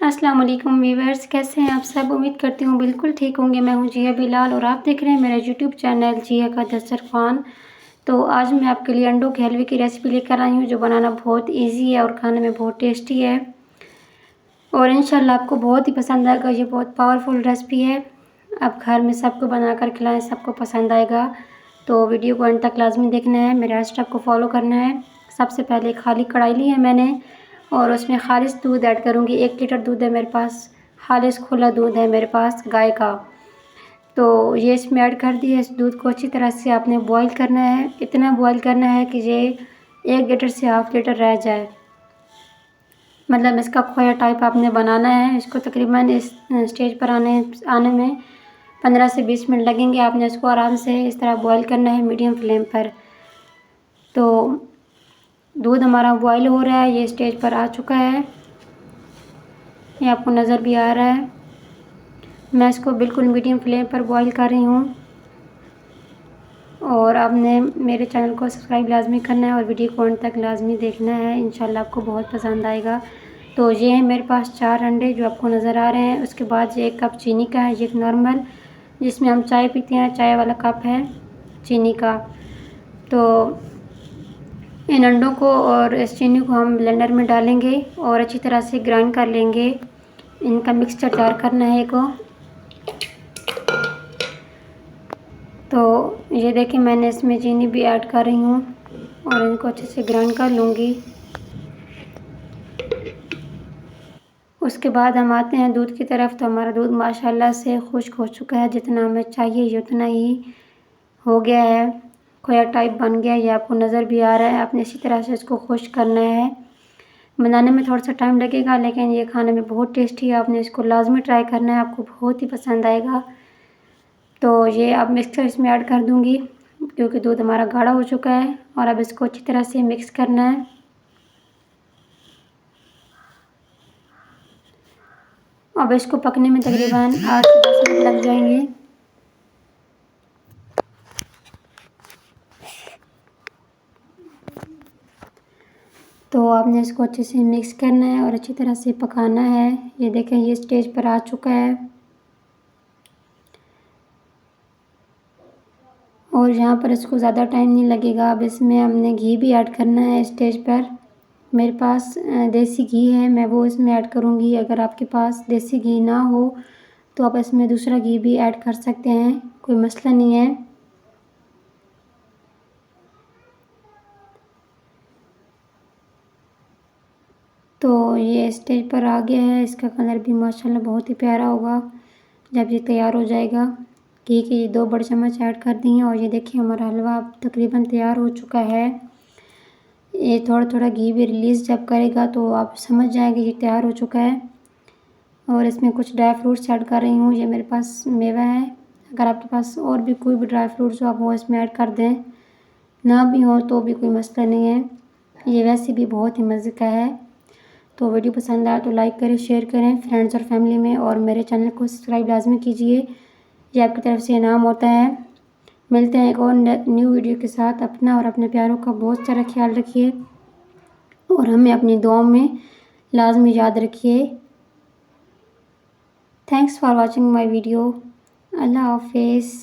अस्सलाम वालेकुम व्यूअर्स, कैसे हैं आप सब। उम्मीद करती हूँ बिल्कुल ठीक होंगे। मैं हूँ जिया बिलाल और आप देख रहे हैं मेरा यूट्यूब चैनल जिया का दस्तरखान। तो आज मैं आपके लिए अंडों के हलवे की रेसिपी लेकर आई हूँ जो बनाना बहुत इजी है और खाने में बहुत टेस्टी है और इंशाल्लाह आपको बहुत ही पसंद आएगा। ये बहुत पावरफुल रेसिपी है। आप घर में सबको बना कर खिलाएँ, सबको पसंद आएगा। तो वीडियो को अंत तक लाजमी देखना है, मेरे स्टेप को फॉलो करना है। सबसे पहले खाली कढ़ाई ली है मैंने और उसमें खालिश दूध ऐड करूँगी। 1 लीटर दूध है मेरे पास, खालिश खुला दूध है मेरे पास गाय का। तो ये इसमें ऐड कर दिया। इस दूध को अच्छी तरह से आपने बॉईल करना है। इतना बॉईल करना है कि ये 1 लीटर से ½ लीटर रह जाए, मतलब इसका खोया टाइप आपने बनाना है। इसको तकरीबन इस स्टेज पर आने में 15 से 20 मिनट लगेंगे। आपने इसको आराम से इस तरह बॉईल करना है मीडियम फ्लेम पर। तो दूध हमारा बॉईल हो रहा है, ये स्टेज पर आ चुका है, ये आपको नज़र भी आ रहा है। मैं इसको बिल्कुल मीडियम फ्लेम पर बॉईल कर रही हूँ और आपने मेरे चैनल को सब्सक्राइब लाजमी करना है और वीडियो को अंत तक लाजमी देखना है। इंशाल्लाह आपको बहुत पसंद आएगा। तो ये है मेरे पास 4 अंडे जो आपको नज़र आ रहे हैं। उसके बाद ये 1 कप चीनी का है, ये एक नॉर्मल जिसमें हम चाय पीते हैं, चाय वाला कप है चीनी का। तो इन अंडों को और इस चीनी को हम ब्लेंडर में डालेंगे और अच्छी तरह से ग्राइंड कर लेंगे। इनका मिक्सचर तैयार करना है को। तो ये देखिए मैंने इसमें चीनी भी ऐड कर रही हूँ और इनको अच्छे से ग्राइंड कर लूँगी। उसके बाद हम आते हैं दूध की तरफ। तो हमारा दूध माशाल्लाह से खुश्क हो चुका है, जितना हमें चाहिए उतना ही हो गया है, खोया टाइप बन गया। ये आपको नज़र भी आ रहा है। आपने इसी तरह से इसको खुश्क करना है। बनाने में थोड़ा सा टाइम लगेगा लेकिन ये खाने में बहुत टेस्टी है। आपने इसको लाजमी ट्राई करना है, आपको बहुत ही पसंद आएगा। तो ये अब मिक्सचर इसमें ऐड कर दूँगी क्योंकि दूध हमारा गाढ़ा हो चुका है और अब इसको अच्छी तरह से मिक्स करना है। अब इसको पकने में तकरीबन 8 से 10 मिनट लग जाएंगे। तो आपने इसको अच्छे से मिक्स करना है और अच्छी तरह से पकाना है। ये देखें ये स्टेज पर आ चुका है और यहाँ पर इसको ज़्यादा टाइम नहीं लगेगा। अब इसमें हमने घी भी ऐड करना है। स्टेज पर मेरे पास देसी घी है, मैं वो इसमें ऐड करूँगी। अगर आपके पास देसी घी ना हो तो आप इसमें दूसरा घी भी ऐड कर सकते हैं, कोई मसला नहीं है। तो ये स्टेज पर आ गया है। इसका कलर भी माशाल्लाह बहुत ही प्यारा होगा जब ये तैयार हो जाएगा। घी के 2 बड़े चम्मच ऐड कर दिए और ये देखिए हमारा हलवा अब तकरीबन तैयार हो चुका है। ये थोड़ा थोड़ा घी भी रिलीज़ जब करेगा तो आप समझ जाएंगे ये तैयार हो चुका है। और इसमें कुछ ड्राई फ्रूट्स ऐड कर रही हूँ। ये मेरे पास मेवा है, अगर आपके पास और भी कोई भी ड्राई फ्रूट्स हो आप वो इसमें ऐड कर दें, ना भी हो तो भी कोई मसला नहीं है। ये वैसे भी बहुत ही मज़े का है। तो वीडियो पसंद आया तो लाइक करें, शेयर करें फ्रेंड्स और फैमिली में और मेरे चैनल को सब्सक्राइब लाजमी कीजिए, ये आपकी तरफ से इनाम होता है। मिलते हैं एक और न्यू वीडियो के साथ। अपना और अपने प्यारों का बहुत सारा ख्याल रखिए और हमें अपनी दुआओं में लाजमी याद रखिए। Thanks for watching my video. अल्लाह हाफिज़।